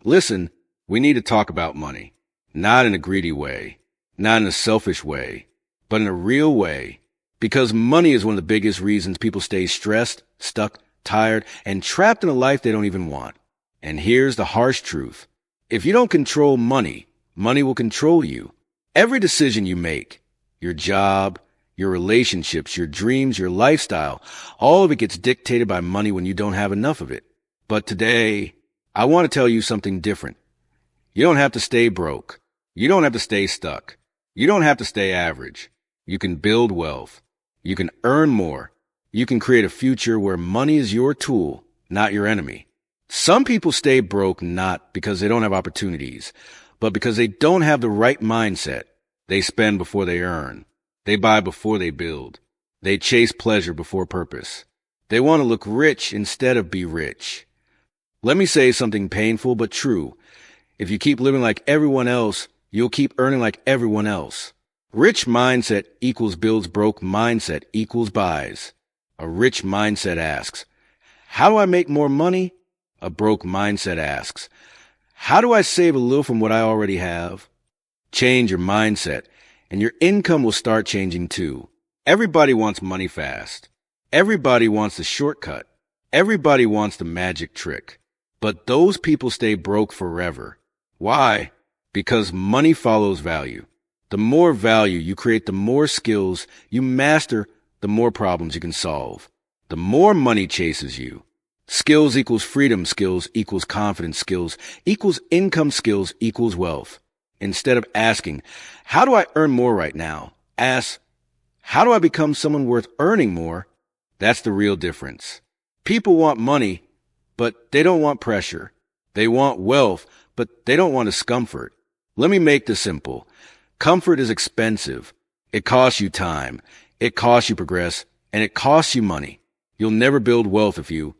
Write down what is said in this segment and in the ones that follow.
Listen, we need to talk about money. Not in a greedy way, not in a selfish way, but in a real way. Because money is one of the biggest reasons people stay stressed, stuck, tired, and trapped in a life they don't even want. And here's the harsh truth. If you don't control money, money will control you. Every decision you make, your job, your relationships, your dreams, your lifestyle, all of it gets dictated by money when you don't have enough of it. But today, I want to tell you something different. You don't have to stay broke. You don't have to stay stuck. You don't have to stay average. You can build wealth. You can earn more. You can create a future where money is your tool, not your enemy. Some people stay broke not because they don't have opportunities, but because they don't have the right mindset. They spend before they earn. They buy before they build. They chase pleasure before purpose. They want to look rich instead of be rich. Let me say something painful but true. If you keep living like everyone else, you'll keep earning like everyone else. Rich mindset equals builds, broke mindset equals buys. A rich mindset asks, how do I make more money? A broke mindset asks, how do I save a little from what I already have? Change your mindset, and your income will start changing too. Everybody wants money fast. Everybody wants the shortcut. Everybody wants the magic trick. But those people stay broke forever. Why? Because money follows value. The more value you create, the more skills you master, the more problems you can solve. The more money chases you. Skills equals freedom, skills equals confidence, skills equals income, skills equals wealth. Instead of asking, how do I earn more right now? Ask, how do I become someone worth earning more? That's the real difference. People want money, but they don't want pressure. They want wealth, but they don't want discomfort. Let me make this simple. Comfort is expensive. It costs you time. It costs you progress, and it costs you money. You'll never build wealth if you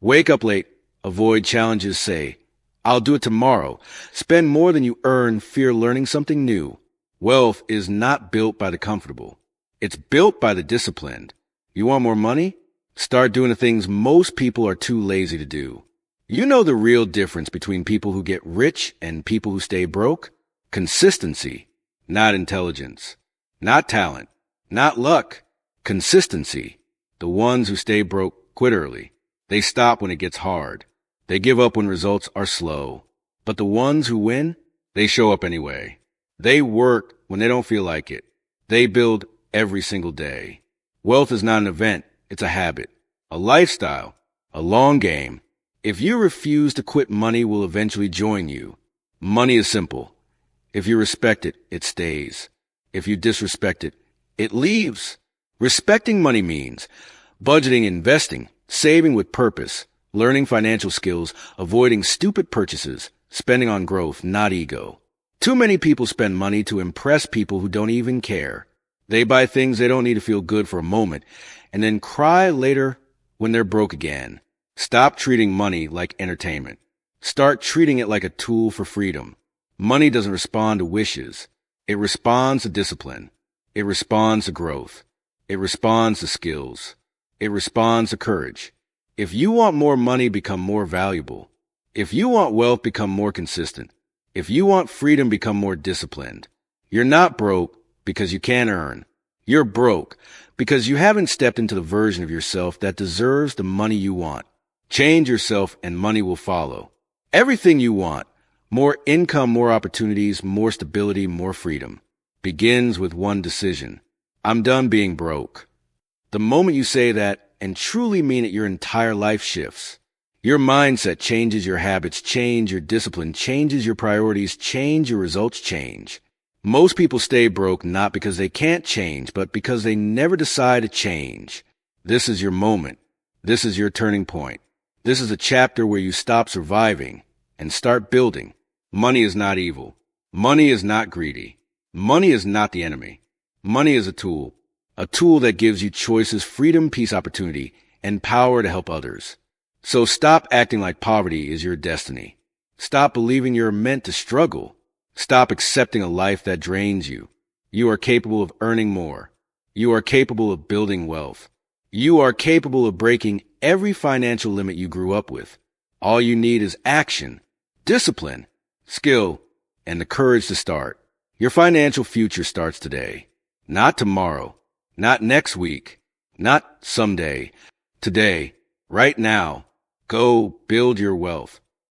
wake up late, avoid challenges, say, I'll do it tomorrow. Spend more than you earn, fear learning something new. Wealth is not built by the comfortable. It's built by the disciplined. You want more money? Start doing the things most people are too lazy to do. You know the real difference between people who get rich and people who stay broke? Consistency, not intelligence, not talent, not luck. Consistency. The ones who stay broke quit early. They stop when it gets hard. They give up when results are slow. But the ones who win, they show up anyway. They work when they don't feel like it. They build every single day. Wealth is not an event. It's a habit, a lifestyle, a long game. If you refuse to quit, money will eventually join you. Money is simple. If you respect it, it stays. If you disrespect it, it leaves. Respecting money means budgeting, investing, saving with purpose, learning financial skills, avoiding stupid purchases, spending on growth, not ego. Too many people spend money to impress people who don't even care. They buy things they don't need to feel good for a moment and then cry later when they're broke again. Stop treating money like entertainment. Start treating it like a tool for freedom. Money doesn't respond to wishes. It responds to discipline. It responds to growth. It responds to skills. It responds to courage. If you want more money, become more valuable. If you want wealth, become more consistent. If you want freedom, become more disciplined. You're not broke because you can't earn. You're broke because you haven't stepped into the version of yourself that deserves the money you want. Change yourself and money will follow. Everything you want, more income, more opportunities, more stability, more freedom, begins with one decision. I'm done being broke. The moment you say that and truly mean it, your entire life shifts. Your mindset changes, your habits change, your discipline changes, your priorities change, your results change. Most people stay broke not because they can't change, but because they never decide to change. This is your moment. This is your turning point. This is a chapter where you stop surviving and start building. Money is not evil. Money is not greedy. Money is not the enemy. Money is a tool that gives you choices, freedom, peace, opportunity, and power to help others. So stop acting like poverty is your destiny. Stop believing you're meant to struggle. Stop accepting a life that drains you. You are capable of earning more. You are capable of building wealth. You are capable of breaking every financial limit you grew up with. All you need is action. discipline, skill, and the courage to start. Your financial future starts today. Not tomorrow. Not next week. Not someday. Today. Right now. Go build your wealth.